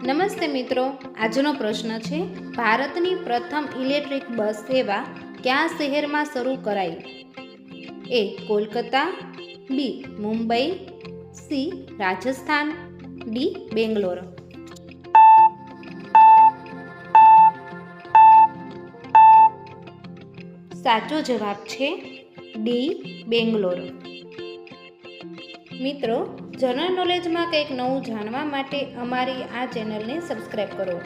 નમસ્તે મિત્રો, આજનો પ્રશ્ન છે, ભારતની પ્રથમ ઇલેક્ટ્રિક બસ સેવા કયા શહેરમાં શરૂ કરાઈ? એ. કોલકાતા, બી. મુંબઈ, સી. રાજસ્થાન, ડી. બેંગ્લોર. સાચો જવાબ છે ડી. બેંગ્લોર. મિત્રો, જનરલ નોલેજમાં કંઈક નવું જાણવા માટે અમારી આ ચેનલને સબસ્ક્રાઈબ કરો.